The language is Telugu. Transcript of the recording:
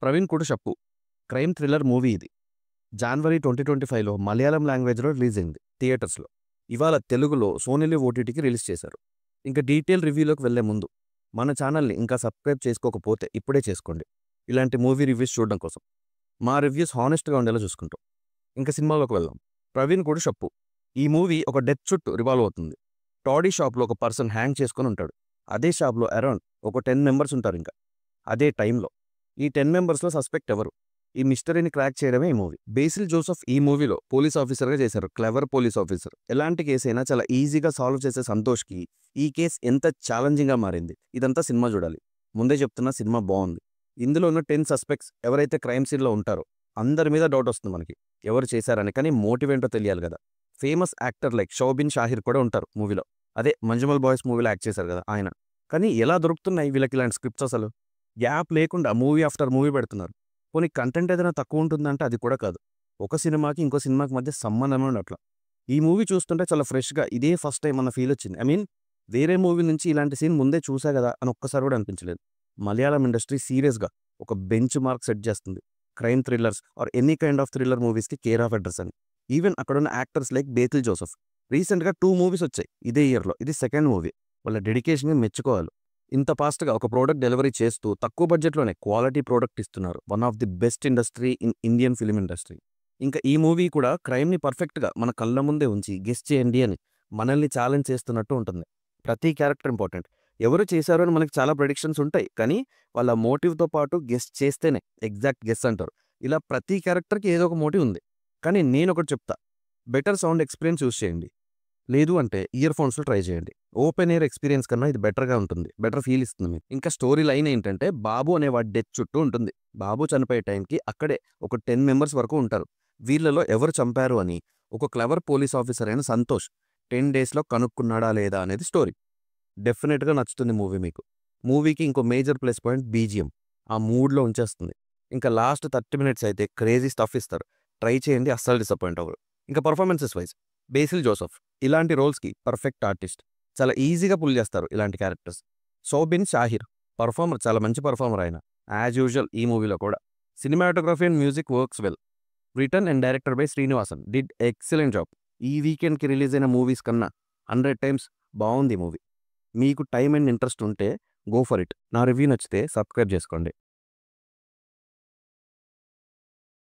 ప్రవీణ్ కుడుషప్పు క్రైమ్ థ్రిల్లర్ మూవీ ఇది. జనవరి 2025లో మలయాళం లాంగ్వేజ్లో రిలీజ్ అయింది థియేటర్స్లో. ఇవాళ తెలుగులో సోనీ లివ్ ఓటీటీకి రిలీజ్ చేశారు. ఇంకా డీటెయిల్ రివ్యూలోకి వెళ్లే ముందు మన ఛానల్ని ఇంకా సబ్స్క్రైబ్ చేసుకోకపోతే ఇప్పుడే చేసుకోండి, ఇలాంటి మూవీ రివ్యూస్ చూడడం కోసం. మా రివ్యూస్ హానెస్ట్గా ఉండేలా చూసుకుంటాం. ఇంకా సినిమాలోకి వెళ్దాం. ప్రవీణ్ కుడుషప్పు ఈ మూవీ ఒక డెత్ చుట్టూ రివాల్వ్ అవుతుంది. టాడీ షాప్లో ఒక పర్సన్ హ్యాంగ్ చేసుకొని ఉంటాడు. అదే షాప్లో అరౌండ్ ఒక 10 మెంబర్స్ ఉంటారు. ఇంకా అదే టైంలో ఈ 10 మెంబర్స్లో సస్పెక్ట్ ఎవరు, ఈ మిస్టరీని క్రాక్ చేయడమే ఈ మూవీ. బేసిల్ జోసెఫ్ ఈ మూవీలో పోలీస్ ఆఫీసర్గా చేశారు. Clever police officer. ఎలాంటి కేసు అయినా చాలా ఈజీగా సాల్వ్ చేసే సంతోష్కి ఈ కేసు ఎంత ఛాలెంజింగ్గా మారింది. ఇదంతా సినిమా చూడాలి. ముందే చెప్తున్నా, సినిమా బాగుంది. ఇందులో ఉన్న 10 సస్పెక్ట్స్ ఎవరైతే క్రైమ్ సీన్లో ఉంటారో అందరి మీద డౌట్ వస్తుంది మనకి, ఎవరు చేశారని. కానీ మోటివ్ ఏంటో తెలియాలి కదా. Famous actor like Soubin Shahir కూడా ఉంటారు మూవీలో. అదే మంజుమల్ బాయ్స్ మూవీలో యాక్ట్ చేశారు కదా ఆయన. కానీ ఎలా దొరుకుతున్నాయి వీళ్ళకి ఇలాంటి స్క్రిప్ట్స్? అసలు గ్యాప్ లేకుండా మూవీ ఆఫ్టర్ మూవీ పెడుతున్నారు. పోనీ కంటెంట్ ఏదైనా తక్కువ ఉంటుందంటే అది కూడా కాదు. ఒక సినిమాకి ఇంకో సినిమాకి మధ్య సంబంధమే ఉండట్లా. ఈ మూవీ చూస్తుంటే చాలా ఫ్రెష్గా ఇదే ఫస్ట్ టైం అన్న ఫీల్ వచ్చింది. ఐ మీన్ వేరే మూవీ నుంచి ఇలాంటి సీన్ ముందే చూసా కదా అని ఒక్కసారి కూడా అనిపించలేదు. మలయాళం ఇండస్ట్రీ సీరియస్గా ఒక బెంచ్ మార్క్ సెట్ చేస్తుంది crime thrillers or any kind of thriller మూవీస్కి కేర్ ఆఫ్ అడ్రస్ అని. ఈవెన్ అక్కడున్న యాక్టర్స్ లైక్ బేసిల్ జోసెఫ్ రీసెంట్గా 2 మూవీస్ వచ్చాయి ఇదే ఇయర్లో. ఇది సెకండ్ మూవీ. వాళ్ళ డెడికేషన్గా మెచ్చుకోవాలి. ఇంత ఫాస్ట్గా ఒక ప్రోడక్ట్ డెలివరీ చేస్తూ తక్కువ బడ్జెట్లోనే క్వాలిటీ ప్రోడక్ట్ ఇస్తున్నారు. One of the best industry in Indian film industry. ఇంకా ఈ మూవీ కూడా క్రైమ్ని పర్ఫెక్ట్గా మన కళ్ళ ముందే ఉంచి గెస్ట్ చేయండి అని మనల్ని ఛాలెంజ్ చేస్తున్నట్టు ఉంటుంది. ప్రతి క్యారెక్టర్ ఇంపార్టెంట్. ఎవరు చేశారు అని మనకి చాలా ప్రెడిక్షన్స్ ఉంటాయి, కానీ వాళ్ళ మోటివ్తో పాటు గెస్ట్ చేస్తేనే ఎగ్జాక్ట్ గెస్ అంటారు. ఇలా ప్రతి క్యారెక్టర్కి ఏదో ఒక మోటివ్ ఉంది. కానీ నేను ఒకటి చెప్తా, బెటర్ సౌండ్ ఎక్స్పీరియన్స్ యూస్ చేయండి. లేదు అంటే ఇయర్ ఫోన్స్లో ట్రై చేయండి. ఓపెన్ ఎయిర్ ఎక్స్పీరియన్స్ కన్నా ఇది బెటర్గా ఉంటుంది, బెటర్ ఫీల్ ఇస్తుంది మీకు. ఇంకా స్టోరీ లైన్ ఏంటంటే, బాబు అనే వాడి డెత్ చుట్టూ ఉంటుంది. బాబు చనిపోయే టైంకి అక్కడే ఒక 10 మెంబర్స్ వరకు ఉంటారు. వీళ్ళలో ఎవరు చంపారు అని ఒక క్లవర్ పోలీస్ ఆఫీసర్ అయిన సంతోష్ 10 డేస్లో కనుక్కున్నాడా లేదా అనేది స్టోరీ. డెఫినెట్గా నచ్చుతుంది మూవీ మీకు. మూవీకి ఇంకో మేజర్ ప్లస్ పాయింట్ బీజిఎం. ఆ మూడ్లో ఉంచేస్తుంది. ఇంకా లాస్ట్ 30 మినిట్స్ అయితే క్రేజీ స్టఫ్ ఇస్తారు. ట్రై చేయండి, అస్సలు డిసప్పాయింట్ అవ్వరు. ఇంకా పర్ఫార్మెన్సెస్ వైజ్ బేసిల్ జోసెఫ్ ఇలాంటి రోల్స్కి పర్ఫెక్ట్ ఆర్టిస్ట్. చాలా ఈజీగా పుల్ చేస్తారు ఇలాంటి క్యారెక్టర్స్. షోబిన్ షాహిర్ పర్ఫార్మర్, చాలా మంచి పర్ఫార్మర్ ఆయన. యాజ్ యూజువల్ ఈ మూవీలో కూడా cinematography and music works well. Return and director by Srinivasan did excellent job. ఈ వీకెండ్కి రిలీజ్ అయిన మూవీస్ కన్నా 100 టైమ్స్ బాగుంది మూవీ. మీకు టైం అండ్ ఇంట్రెస్ట్ ఉంటే గో ఫర్ ఇట్. నా రివ్యూ నచ్చితే సబ్స్క్రైబ్ చేసుకోండి.